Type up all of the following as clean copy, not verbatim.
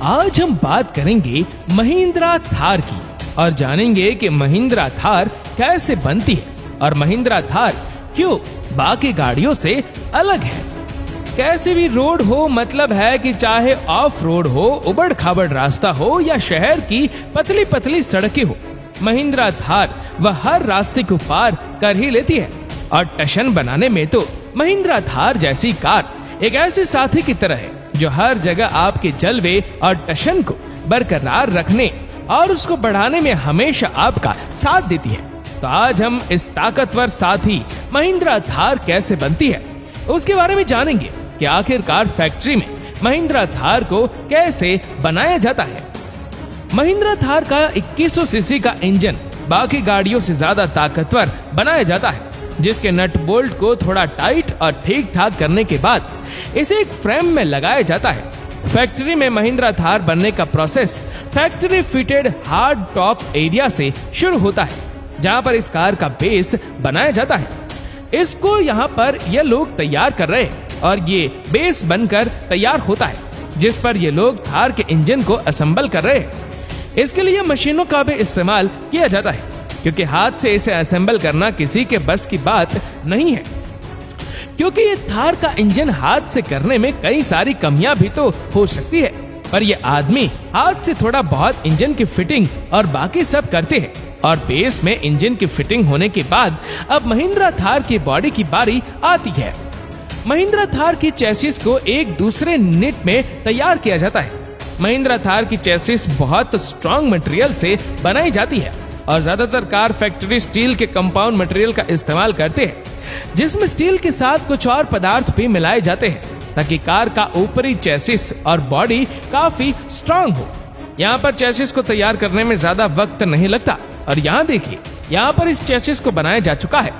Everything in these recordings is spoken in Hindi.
आज हम बात करेंगे महिंद्रा थार की और जानेंगे कि महिंद्रा थार कैसे बनती है और महिंद्रा थार क्यों बाकी गाड़ियों से अलग है। कैसे भी रोड हो, मतलब है कि चाहे ऑफ रोड हो, उबड़ खाबड़ रास्ता हो या शहर की पतली पतली सड़कें हो, महिंद्रा थार वह हर रास्ते को पार कर ही लेती है। और टशन बनाने में तो महिंद्रा थार जैसी कार एक ऐसे साथी की तरह है जो हर जगह आपके जलवे और टशन को बरकरार रखने और उसको बढ़ाने में हमेशा आपका साथ देती है। तो आज हम इस ताकतवर साथी महिंद्रा थार कैसे बनती है उसके बारे में जानेंगे कि आखिरकार फैक्ट्री में महिंद्रा थार को कैसे बनाया जाता है। महिंद्रा थार का 2100 सीसी का इंजन बाकी गाड़ियों से ज्यादा ताकतवर बनाया जाता है, जिसके नट बोल्ट को थोड़ा टाइट और ठीक ठाक करने के बाद इसे एक फ्रेम में लगाया जाता है। फैक्ट्री में महिंद्रा थार बनने का process factory fitted hard top area से शुरू होता है, जहां पर इस कार का बेस बनाया जाता है। इसको यहाँ पर ये लोग तैयार कर रहे हैं और ये बेस बनकर तैयार होता है, जिस पर ये लोग थार के इंजन को असेंबल कर रहे हैं। इसके लिए मशीनों का भी इस्तेमाल किया जाता है, क्योंकि हाथ से इसे असेंबल करना किसी के बस की बात नहीं है, क्योंकि ये थार का इंजन हाथ से करने में कई सारी कमियां भी तो हो सकती है। पर ये आदमी हाथ से थोड़ा बहुत इंजन की फिटिंग और बाकी सब करते हैं और बेस में इंजन की फिटिंग होने के बाद अब महिंद्रा थार की बॉडी की बारी आती है। महिंद्रा थार की चेसिस को एक दूसरे निट में तैयार किया जाता है। महिंद्रा थार की चेसिस बहुत स्ट्रॉन्ग मटेरियल से बनाई जाती है और ज्यादातर कार फैक्ट्री स्टील के कंपाउंड मटेरियल का इस्तेमाल करते हैं, जिसमें स्टील के साथ कुछ और पदार्थ भी मिलाए जाते हैं ताकि कार का ऊपरी चेसिस और बॉडी काफी स्ट्रॉन्ग हो। यहाँ पर चेसिस को तैयार करने में ज्यादा वक्त नहीं लगता और यहाँ देखिए, यहाँ पर इस चेसिस को बनाया जा चुका है,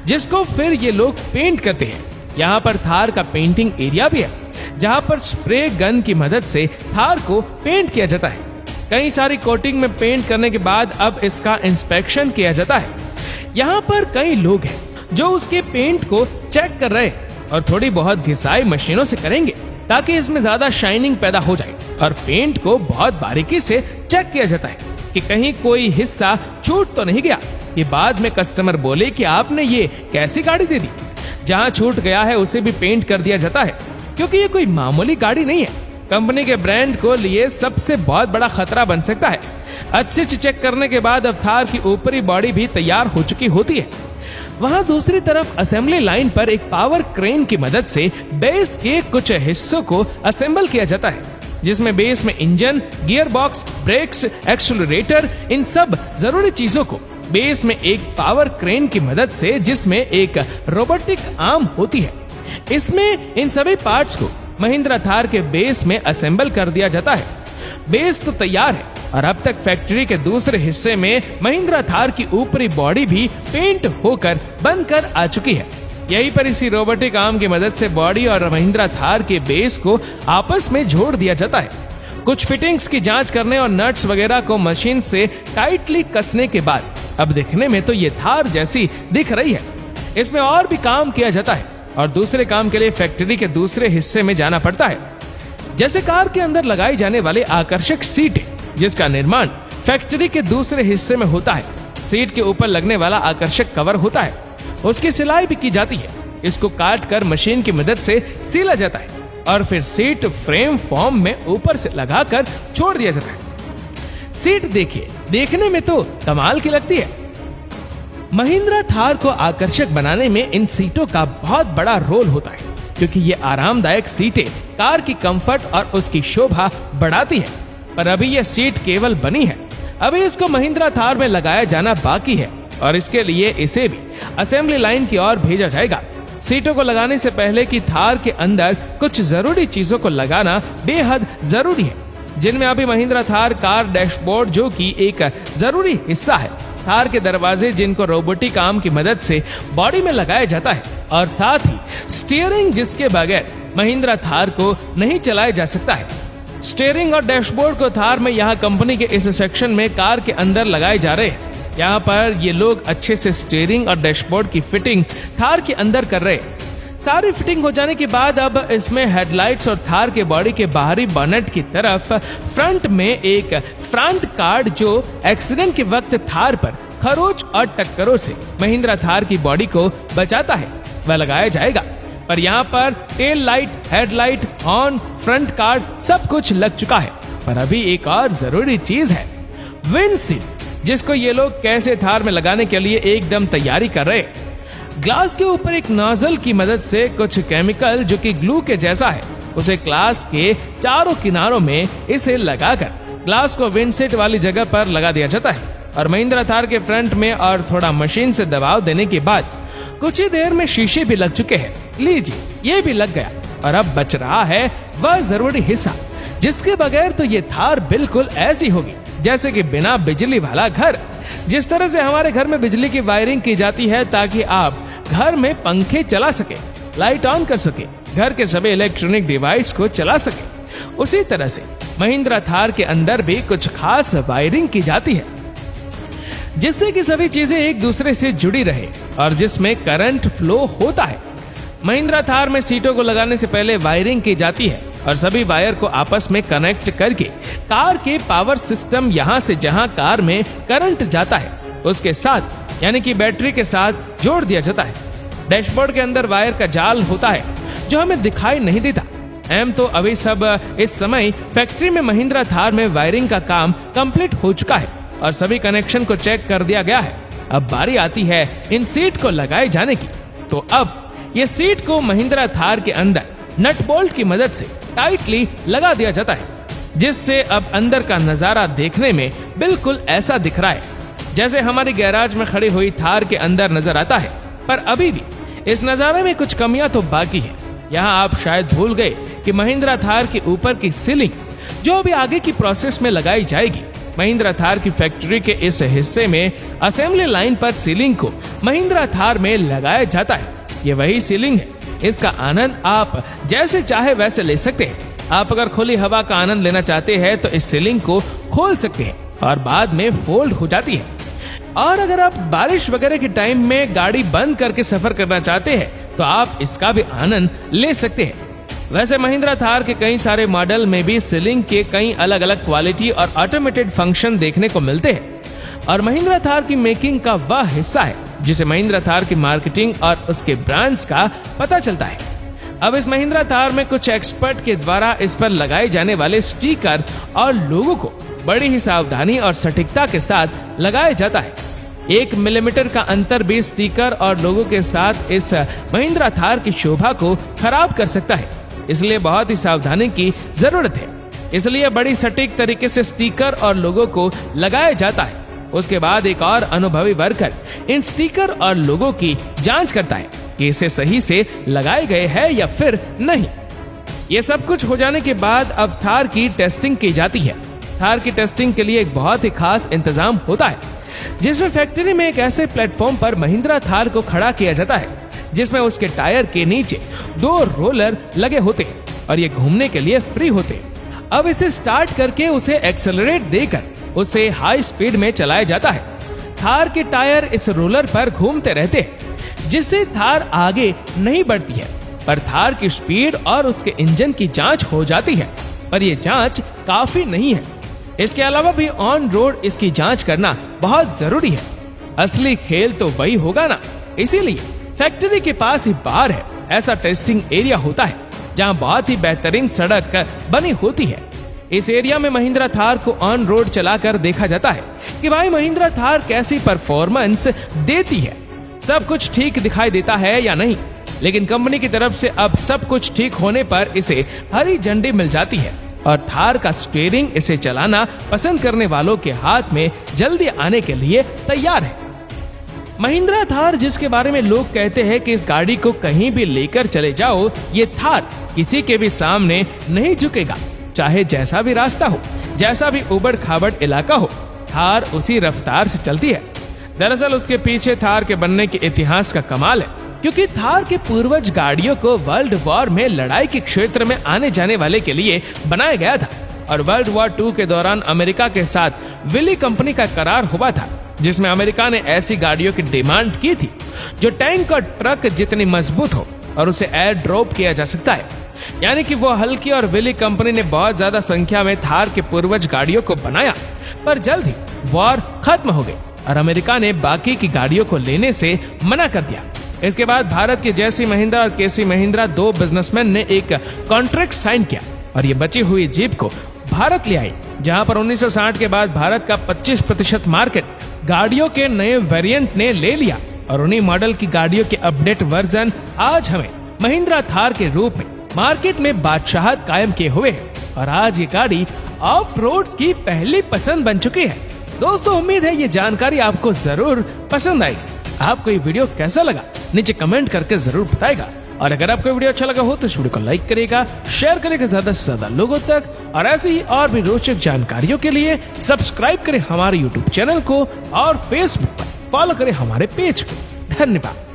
जिसको फिर ये लोग पेंट करते हैं। यहाँ पर थार का पेंटिंग एरिया भी है, जहाँ पर स्प्रे गन की मदद से थार को पेंट किया जाता है। कई सारी कोटिंग में पेंट करने के बाद अब इसका इंस्पेक्शन किया जाता है। यहाँ पर कई लोग हैं जो उसके पेंट को चेक कर रहे हैं और थोड़ी बहुत घिसाई मशीनों से करेंगे ताकि इसमें ज्यादा शाइनिंग पैदा हो जाए। और पेंट को बहुत बारीकी से चेक किया जाता है कि कहीं कोई हिस्सा छूट तो नहीं गया, कि बाद में कस्टमर बोले कि आपने ये कैसी गाड़ी दे दी। जहाँ छूट गया है उसे भी पेंट कर दिया जाता है, क्योंकि ये कोई मामूली गाड़ी नहीं है। कंपनी के ब्रांड को लिए सबसे बहुत बड़ा खतरा बन सकता है। अच्छे से चेक करने के बाद अब थार की ऊपरी बॉडी भी तैयार हो चुकी होती है। वहां दूसरी तरफ असेंबली लाइन पर एक पावर क्रेन की मदद से बेस के कुछ हिस्सों को असेंबल किया जाता है, जिसमें बेस में engine, gear box, brakes, accelerator, इन सब जरूरी चीजों को बेस में एक पावर क्रेन की मदद से, जिसमें एक रोबोटिक आर्म होती है, इसमें इन सभी पार्ट्स को महिंद्रा थार के बेस में असेंबल कर दिया जाता है। बेस तो तैयार है और अब तक फैक्ट्री के दूसरे हिस्से में महिंद्रा थार की ऊपरी बॉडी भी पेंट होकर बनकर आ चुकी है। यहीं पर इसी रोबोटिक आर्म की मदद से बॉडी और महिंद्रा थार के बेस को आपस में जोड़ दिया जाता है। कुछ फिटिंग्स की जांच करने और नट्स वगैरह को मशीन से टाइटली कसने के बाद अब दिखने में तो ये थार जैसी दिख रही है। इसमें और भी काम किया जाता है और दूसरे काम के लिए फैक्ट्री के दूसरे हिस्से में जाना पड़ता है, जैसे कार के अंदर लगाई जाने वाले आकर्षक सीट, जिसका निर्माण फैक्ट्री के दूसरे हिस्से में होता है। सीट के ऊपर लगने वाला आकर्षक कवर होता है, उसकी सिलाई भी की जाती है। इसको काट कर मशीन की मदद से सीला जाता है और फिर सीट फ्रेम फॉर्म में ऊपर से लगाकर छोड़ दिया जाता है। सीट देखिए, देखने में तो कमाल की लगती है। महिंद्रा थार को आकर्षक बनाने में इन सीटों का बहुत बड़ा रोल होता है, क्योंकि ये आरामदायक सीटें कार की कंफर्ट और उसकी शोभा बढ़ाती है। पर अभी यह सीट केवल बनी है, अभी इसको महिंद्रा थार में लगाया जाना बाकी है और इसके लिए इसे भी असेंबली लाइन की ओर भेजा जाएगा। सीटों को लगाने से पहले कि थार के अंदर कुछ जरूरी चीजों को लगाना बेहद जरूरी है, जिनमें अभी महिंद्रा थार कार डैशबोर्ड, जो कि एक जरूरी हिस्सा है, थार के दरवाजे, जिनको रोबोटिक आर्म की मदद से बॉडी में लगाया जाता है, और साथ ही स्टीयरिंग, जिसके बगैर महिंद्रा थार को नहीं चलाया जा सकता है। स्टीयरिंग और डैशबोर्ड को थार में यहाँ कंपनी के इस सेक्शन में कार के अंदर लगाए जा रहे हैं। यहाँ पर ये लोग अच्छे से स्टीयरिंग और डैशबोर्ड की फिटिंग थार के अंदर कर रहे हैं। सारी फिटिंग हो जाने के बाद अब इसमें हेडलाइट्स और थार के बॉडी के बाहरी बोनेट की तरफ फ्रंट में एक फ्रंट गार्ड जो एक्सीडेंट के वक्त थार पर खरोच और टक्करों से महिंद्रा थार की बॉडी को बचाता है वह लगाया जाएगा। पर यहाँ पर tail light, headlight, horn, front guard सब कुछ लग चुका है। पर अभी एक और जरूरी चीज है, विंडशील्ड, जिसको ये लोग कैसे थार में लगाने के लिए एकदम तैयारी कर रहे हैं। ग्लास के ऊपर एक नोजल की मदद से कुछ केमिकल जो कि ग्लू के जैसा है उसे ग्लास के चारों किनारों में इसे लगाकर ग्लास को विंडशील्ड वाली जगह पर लगा दिया जाता है और महिंद्रा थार के फ्रंट में और थोड़ा मशीन से दबाव देने के बाद कुछ ही देर में शीशे भी लग चुके हैं। लीजिए, ये भी लग गया और अब बच रहा है वह जरूरी हिस्सा जिसके बगैर तो ये थार बिल्कुल ऐसी होगी जैसे कि बिना बिजली वाला घर। जिस तरह से हमारे घर में बिजली की वायरिंग की जाती है ताकि आप घर में पंखे चला सके, लाइट ऑन कर सके, घर के सभी इलेक्ट्रॉनिक डिवाइस को चला सके, उसी तरह से महिंद्रा थार के अंदर भी कुछ खास वायरिंग की जाती है जिससे कि सभी चीजें एक दूसरे से जुड़ी रहे और जिसमें करंट फ्लो होता है। महिंद्रा थार में सीटों को लगाने से पहले वायरिंग की जाती है और सभी वायर को आपस में कनेक्ट करके कार के पावर सिस्टम यहाँ से जहाँ कार में करंट जाता है उसके साथ यानी कि बैटरी के साथ जोड़ दिया जाता है। डैशबोर्ड के अंदर वायर का जाल होता है जो हमें दिखाई नहीं देता। तो अभी सब इस समय फैक्ट्री में महिंद्रा थार में वायरिंग का काम कंप्लीट हो चुका है और सभी कनेक्शन को चेक कर दिया गया है। अब बारी आती है इन सीट को लगाए जाने की। तो अब ये सीट को महिंद्रा थार के अंदर नट बोल्ट की मदद से टाइटली लगा दिया जाता है जिससे अब अंदर का नजारा देखने में बिल्कुल ऐसा दिख रहा है जैसे हमारी गैराज में खड़ी हुई थार के अंदर नजर आता है। पर अभी भी इस नजारे में कुछ कमियां तो बाकी है। यहाँ आप शायद भूल गए कि महिंद्रा थार के ऊपर की सीलिंग जो अभी आगे की प्रोसेस में लगाई जाएगी, महिंद्रा थार की फैक्ट्री के इस हिस्से में असेंबली लाइन पर सीलिंग को महिंद्रा थार में लगाया जाता है। ये वही सीलिंग है, इसका आनंद आप जैसे चाहे वैसे ले सकते हैं। आप अगर खुली हवा का आनंद लेना चाहते हैं तो इस सीलिंग को खोल सकते हैं और बाद में फोल्ड हो जाती है। और अगर आप बारिश वगैरह के टाइम में गाड़ी बंद करके सफर करना चाहते हैं तो आप इसका भी आनंद ले सकते हैं। वैसे महिंद्रा थार के कई सारे मॉडल में भी सीलिंग के कई अलग अलग क्वालिटी और ऑटोमेटेड फंक्शन देखने को मिलते हैं और महिंद्रा थार की मेकिंग का वह हिस्सा है जिसे महिंद्रा थार की मार्केटिंग और उसके ब्रांड्स का पता चलता है। अब इस महिंद्रा थार में कुछ एक्सपर्ट के द्वारा इस पर लगाए जाने वाले स्टिकर और लोगों को बड़ी ही सावधानी और सटीकता के साथ लगाया जाता है। 1 मिलीमीटर का अंतर भी स्टिकर और लोगों के साथ इस महिंद्रा थार की शोभा को खराब कर सकता है, इसलिए बहुत ही सावधानी की जरूरत है। इसलिए बड़ी सटीक तरीके से स्टिकर और लोगों को लगाया जाता है। उसके बाद एक और अनुभवी वर्कर इन स्टिकर और लोगों की जांच करता है कि इसे सही से लगाए गए हैं या फिर नहीं। ये सब कुछ हो जाने के बाद अब थार की टेस्टिंग की जाती है। थार की टेस्टिंग के लिए एक बहुत ही खास इंतजाम होता है जिसमें फैक्ट्री में एक ऐसे प्लेटफॉर्म पर महिंद्रा थार को खड़ा किया जाता है जिसमें उसके टायर के नीचे 2 रोलर लगे होते हैं और ये घूमने के लिए फ्री होते हैं। अब इसे स्टार्ट करके उसे एक्सेलरेट देकर उसे हाई स्पीड में चलाया जाता है। थार के टायर इस रोलर पर घूमते रहते हैं जिससे थार आगे नहीं बढ़ती है, पर थार की स्पीड और उसके इंजन की जांच हो जाती है। पर यह जांच काफी नहीं है, इसके अलावा भी ऑन रोड इसकी जांच करना बहुत जरूरी है। असली खेल तो वही होगा ना, इसीलिए फैक्ट्री के पास ही बाहर है ऐसा टेस्टिंग एरिया होता है जहां बहुत ही बेहतरीन सड़क बनी होती है। इस एरिया में महिंद्रा थार को ऑन रोड चलाकर देखा जाता है कि भाई महिंद्रा थार कैसी परफॉर्मेंस देती है, सब कुछ ठीक दिखाई देता है या नहीं। लेकिन कंपनी की तरफ से अब सब कुछ ठीक होने पर इसे हरी झंडी मिल जाती है और थार का स्टीयरिंग इसे चलाना पसंद करने वालों के हाथ में जल्दी आने के लिए तैयार है। महिंद्रा थार, जिसके बारे में लोग कहते हैं कि इस गाड़ी को कहीं भी लेकर चले जाओ, ये थार किसी के भी सामने नहीं झुकेगा, चाहे जैसा भी रास्ता हो, जैसा भी उबड़ खाबड़ इलाका हो, थार उसी रफ्तार से चलती है। दरअसल उसके पीछे थार के बनने के इतिहास का कमाल है, क्योंकि थार के पूर्वज गाड़ियों को वर्ल्ड वॉर में लड़ाई के क्षेत्र में आने जाने वाले के लिए बनाया गया था और वर्ल्ड वॉर 2 के दौरान अमेरिका के साथ विली कंपनी का करार हुआ था, जिसमें अमेरिका ने ऐसी गाड़ियों की डिमांड की थी जो टैंक और ट्रक जितनी मजबूत हो और उसे एयर ड्रॉप किया जा सकता है। यानी कि वो हल्की और विली कंपनी ने बहुत ज्यादा संख्या में थार के पूर्वज गाड़ियों को बनाया, पर जल्द ही वॉर खत्म हो गई और अमेरिका ने बाकी की गाड़ियों को लेने से मना कर दिया। इसके बाद भारत के जेसी महिंद्रा और केसी महिंद्रा, दो बिजनेसमैन ने एक कॉन्ट्रैक्ट साइन किया और ये बची हुई जीप को भारत ले आई, जहां पर 1960 के बाद भारत का 25% मार्केट गाड़ियों के नए वेरिएंट ने ले लिया और उन्हीं मॉडल की गाड़ियों के अपडेट वर्जन आज हमें महिंद्रा थार के रूप में मार्केट में बादशाहत कायम किए हुए है और आज ये गाड़ी ऑफ रोड्स की पहली पसंद बन चुकी है। दोस्तों, उम्मीद है ये जानकारी आपको जरूर पसंद आएगी। आपको ये वीडियो कैसा लगा नीचे कमेंट करके जरूर बताएगा और अगर आपको वीडियो अच्छा लगा हो तो इस वीडियो को लाइक करेगा, शेयर करेगा ज्यादा से ज्यादा लोगों तक और ऐसे ही और भी रोचक जानकारियों के लिए सब्सक्राइब करें हमारे यूट्यूब चैनल को और फेसबुक पर फॉलो करें हमारे पेज को। धन्यवाद।